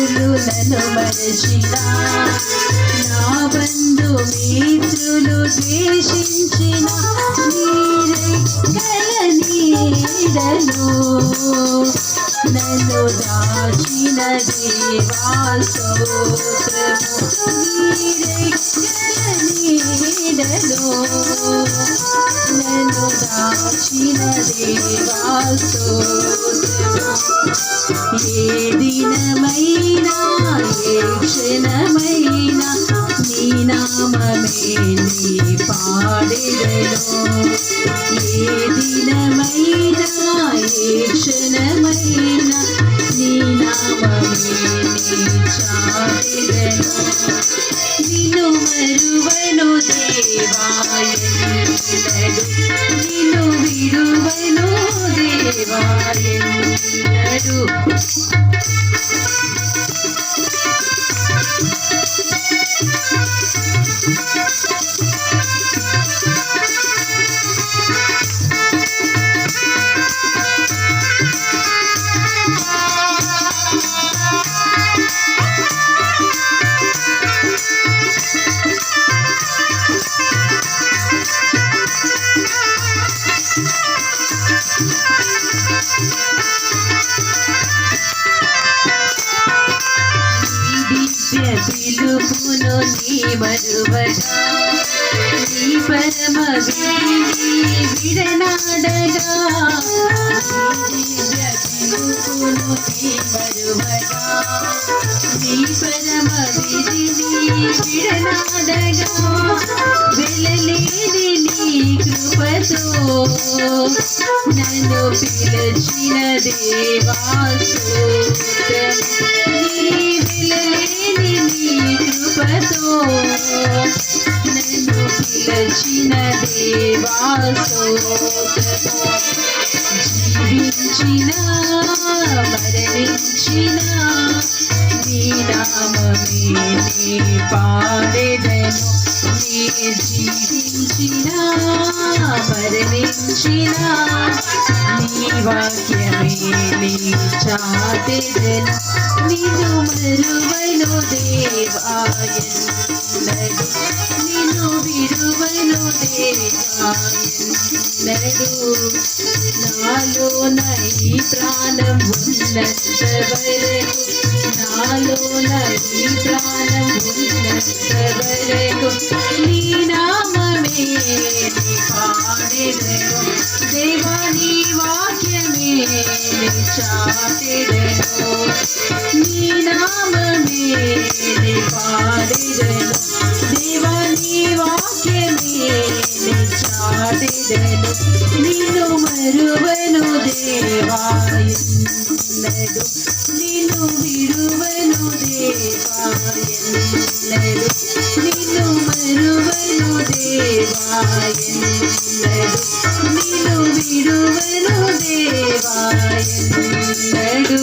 శత్రులు నన్ను మరచిన, నా బంధు మిత్రులు ద్వేషించిన, నీ రెక్కల నీడలో నన్ను దాచిన దేవా స్తోత్రము. నీ రెక్కల నీడలో నన్ను దాచిన దేవా స్తోత్రము. ఏ దినమైనా ఏ క్షణమైనా నీ నామమే నీ పాడెదను. ఏ దినమైనా ఏ క్షణమైనా నీ నామమే నీ చాటెదను. నిన్ను మరువను దేవా ఎన్నడూ, నిన్ను విడువను దేవా ఎన్నడూ. పిలుపును నీ మరువగా, నీ పరమ విడనాడగా, పిలుపును నీ మరువగా, నీ పరమ విడనాడగా, వెళ్ళలేని నీ కృపతో నన్ను పిలిచిన దేవా స్తోత్రము. వెళ్ళలేని నీ కృపతో నన్ను పిలిచిన దేవా స్తోత్రము. జీవించిన మరణించిన నీ నామమే నీ పాడెదను. నీ జీవించిన మరణించిన నీ వాక్యమే నీ చాటెదను. నిన్ను మరువను దేవా ఎన్నడూ, నిన్ను విడువను దేవా ఎన్నడూ. నాలోన ఈ ప్రాణం ఉన్నంత వరకు, నాలోన ఈ ప్రాణం ఉన్నంత వరకు నీ నామమే నీ పాడెదను. దేవా నీ వాక్యమే నీ చాటెదను. నీ నామమే నీ పాడెదను. దేవా నీ వాక్యమే నీ చాటెదను. నిన్ను మరువను దేవా ఎన్నడూ, నిన్ను విడువను దేవా ఎన్నడూ, నిన్ను మరువను దేవా ఎన్నడూ, నిన్ను విడువను దేవా ఎన్నడూ.